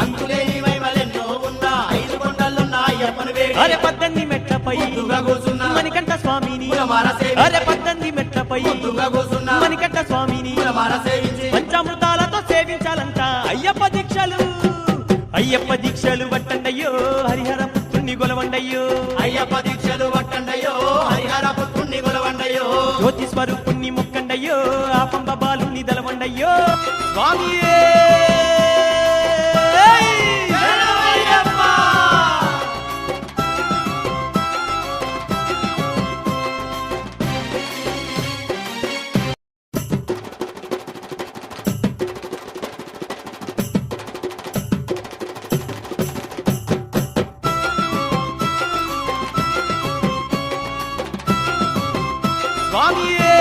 అంతులేని మైమలెన్నో ఉన్నా 5 కొండలున్న అయ్యప్పను వేడి అరే 18 మెట్లపై కూర్చున్నా మణికంఠ స్వామిని అరే 18 మెట్లపై కూర్చున్నా మణికంఠ స్వామిని సేవించి పంచామృతాలతో సేవించాలంట అయ్యప్ప దీక్షలు పట్టండయ్యో హరిహర పుత్రుని గొలవండయ్యో అయ్యప్ప దీక్షలు పట్టండయ్యో హరిహర పుత్రుని గొలవండయ్యో జ్యోతి స్వరూపుణ్ణి మొక్కండయ్యో ఆ పంబ బాలుని దలవండయ్యో స్వామియే స్వామియే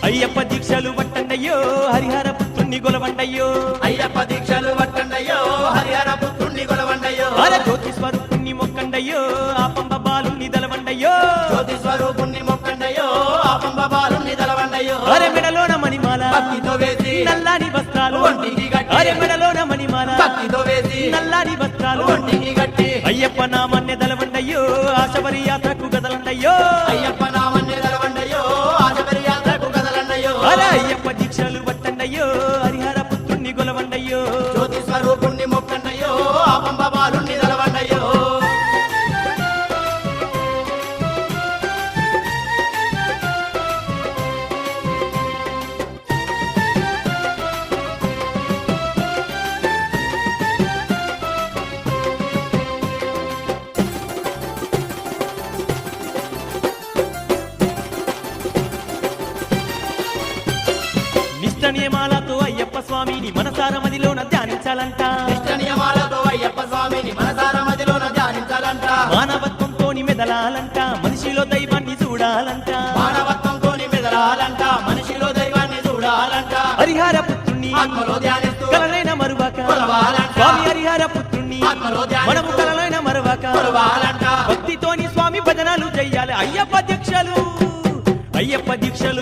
అయ్యప్ప దీక్షలు పట్టండయ్యో హరిహర పుత్రుణ్ణి గొలవండయ్యో అయ్యప్ప దీక్షలు పట్టండయ్యో హరిహర పుత్రుణ్ణి గొలవండయ్యో అరే జ్యోతి స్వరూపుణ్ణి మొక్కండయ్యో ఆ పంబ బాలుని దలవండయ్యో జ్యోతి స్వరూపుణ్ణి మొక్కండయ్యో ఆ పంబ బాలుని దలవండయ్యో అరే మెడలోన మణిమాల భక్తితో వేసి నల్లాని వస్త్రాలు ఒంటికి గట్టి అరే మెడలోన మణిమాల భక్తితో వేసి నల్లాని వస్త్రాలు ఒంటికి గట్టి అయ్యప్ప నామన్య దలవండయ్యో ఆశబరి యాత్రకు గదలండయ్యో అయ్యప్ప నామన్నే దలవండయ్యో ఆశబరి యాత్రకు కదలండయ్యో అరే అయ్యప్ప దీక్షలు పట్టండయ్యో హరిహర పుత్రుణ్ణి గొలవండయ్యో జ్యోతి స్వరూపుణ్ణి మొక్కండయ్యో ఆ పంబ బాలుని దలవండయ్యో నిష్ట నియమాలతో అయ్యప్ప స్వామిని మనసార మదిలోన ధ్యానించాలంట ఇష్ట నియమాలతో అయ్యప్ప స్వామిని మనసార మదిలోన ధ్యానించాలంట మానవత్వంతోని మెదలాలంట మనిషిలో దైవాన్ని చూడాలంట మానవత్వంతోని మెదలాలంట మనిషిలో దైవాన్ని చూడాలంట హరిహర పుత్రుణ్ణి ఆత్మలో ధ్యానిస్తూ కలనైన మరువక కొలవాలంట. స్వామి హరిహర పుత్రుణ్ణి ఆత్మలో ధ్యానిస్తూ మనము కలనైన మరువక కొలవాలంట. భక్తితోని స్వామి భజనాలు చెయ్యాలి అయ్యప్ప దీక్షలు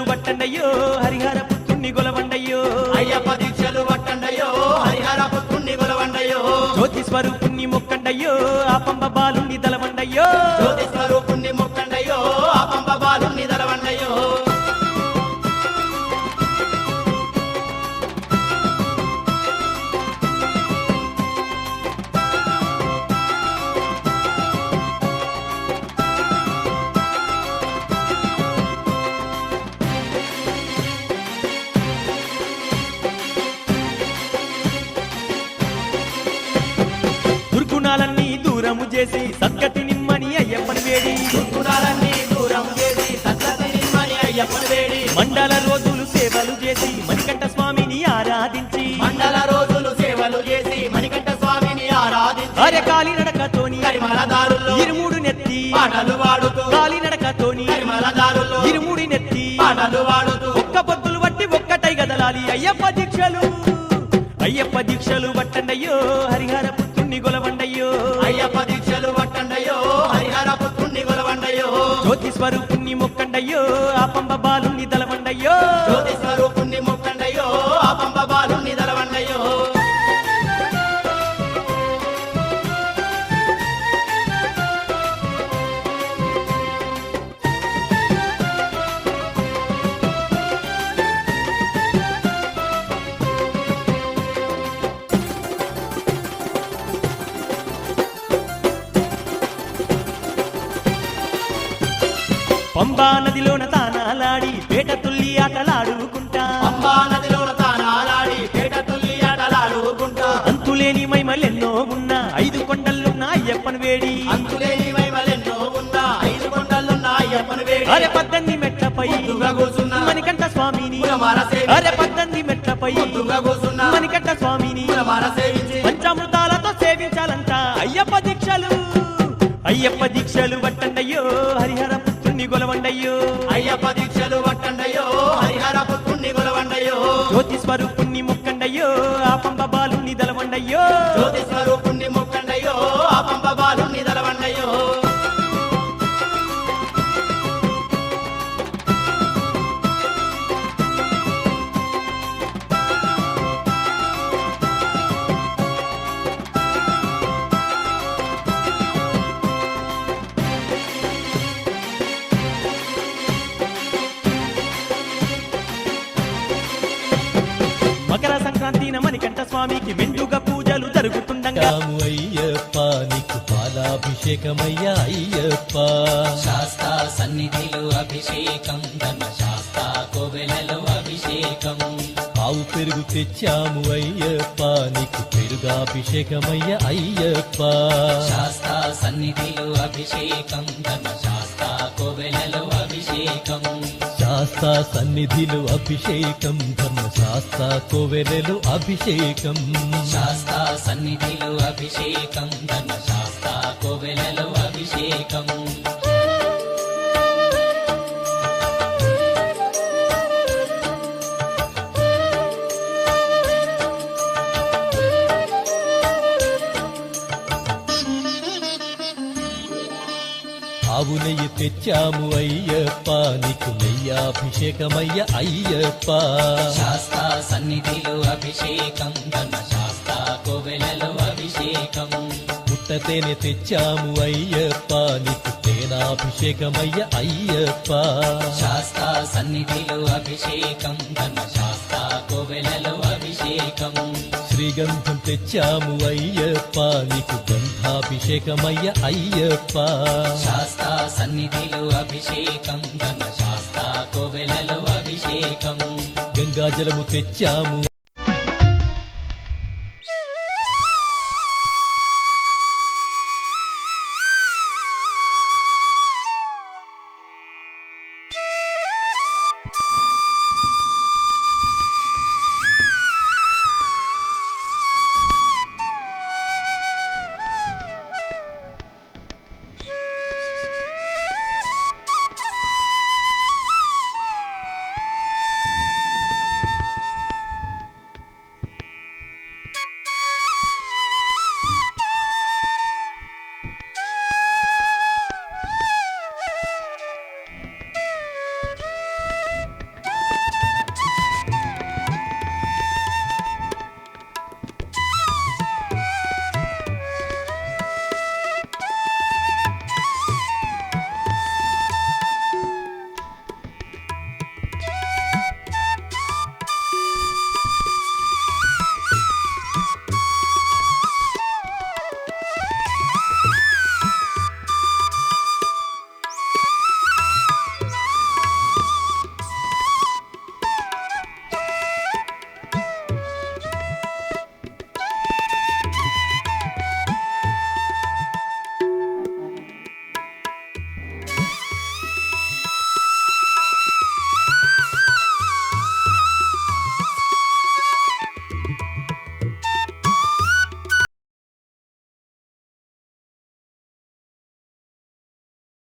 పట్టండయ్యో హరిహర పుత్రుణ్ణి గొలవండయ్యో అయ్యప్ప దీక్షలు పట్టండయ్యో హరిహర పుత్రుణ్ణి గొలవండయ్యో జ్యోతి స్వరూపుణ్ణి మొక్కండయ్యో ఆ పంబ బాలుని దలవండయ్యో జ్యోతి స్వరూపుణ్ణి మొక్కండయ్యో ఆ పంబ బాలుని దలవండయ్యో దుర్గుణాలన్నీ దూరము చేసి సద్గతి నిమ్మని అయ్యప్పని వేడి గుణాలన్నీ దూరం చేసి సత్సతి నిమ్మని అయ్యప్పని వేడి మండల రోజులు సేవలు చేసి మణికంఠ స్వామిని ఆరాధించి మండల రోజులు సేవలు చేసి మణికంఠ స్వామిని ఆరాధించి అరే కాలినడకతోని కరిమల దారుల్లో ఇరుముడు నెత్తి పాటలు వాడుతూ కాలినడకతోని కరిమల దారుల్లో ఇరుముడి నెత్తి పాటలు వాడుతూ ఒక్క పొద్దులు బట్టి ఒక్కటై గదలాలి అయ్యప్ప దీక్షలు పట్టండయ్యో హరిహర పుత్రుణ్ణి గొలవండయ్యో అయ్యప్ప దీక్షలు పట్టండయ్యో హరిహర పుత్రుణ్ణి గొలవండయ్యో జ్యోతి స్వరూపుణ్ణి మొక్కండయ్యో ఆ పంబ బాలుని దలవండయ్యో జ్యోతి స్వరూపుణ్ణి మొక్కండయ్యో ఆ పంబ బాలుని దలవండయ్యో పంబా నదిలోన తానాలాడి పేట తుల్లి ఆటలాడుకుంటా పంబా నదిలోన తానాలాడి పేట తుల్లి ఆటలాడుకుంటా అంతులేని మైమలెన్నో ఉన్న 5 కొండలున్న అయ్యప్పని వేడి అంతులేని మైమలెన్నో ఉన్న 5 కొండలున్న అయ్యప్పని వేడి అరే 18 మెట్లపై కూర్చున్నా మణికంఠ స్వామిని అరే 18 మెట్లపై కూర్చున్నా మణికంఠ స్వామిని సేవించి పంచామృతాలతో సేవించాలంట అయ్యప్ప దీక్షలు పట్టండయ్యో హరిహర పుత్రుణ్ణి గొలవండయ్యో అయ్యప్ప దీక్షలు పట్టండయ్యో హరిహర పుత్రుణ్ణి గొలవండయ్యో జ్యోతి స్వరూపుణ్ణి మొక్కండయ్యో ఆ పంబ బాలుని దలవండయ్యో జ్యోతి స్వరూపుణ్ణి మొక్కండయ్యో ఆ పంప బాలుని దలవండయ్యో మకర సంక్రాంతిన మణికంఠ స్వామికి మెండుగా పూజలు జరుగుతుండగా రాము అయ్యప్ప నీకు పాలాభిషేకమయ్యా అయ్యప్ప శాస్తా సన్నిధిలో అభిషేకం ధర్మశాస్త్ర కోవెలలో అభిషేకం ఆవు పెరుగు తెచ్చాము అయ్యప్ప నీకు పెరుగాభిషేకమయ్యా అయ్యప్ప శాస్తా సన్నిధిలో అభిషేకం ధర్మశాస్త్ర కోవెలలో అభిషేకం శాస్తా సన్నిధిలో అభిషేకం ధర్మశాస్త్ర కోవెలలో అభిషేకం శాస్తా సన్నిధిలో అభిషేకం ధర్మశాస్త్ర కోవెలలో అభిషేకం ఆవు నెయ్యి తెచ్చాము అయ్యప్ప నీకు నెయ్యాభిషేకమయ్యా అయ్యప్ప శాస్తా సన్నిధిలో అభిషేకం ధర్మశాస్త్ర కోవెలలో అభిషేకం పుట్టతేనె తెచ్చాము అయ్యప్ప నీకు తేనాభిషేకమయ్యా అయ్యప్ప శాస్తా సన్నిధిలో అభిషేకం ధర్మశాస్త్ర కోవెలలో అభిషేకం శ్రీగంధం తెచ్చాము అయ్యప్ప నీకు గంధాభిషేకమయ్యా అయ్యప్ప శాస్తా సన్నిధిలో అభిషేకం ధర్మశాస్త్ర కోవెలలో అభిషేకం గంగాజలము తెచ్చాము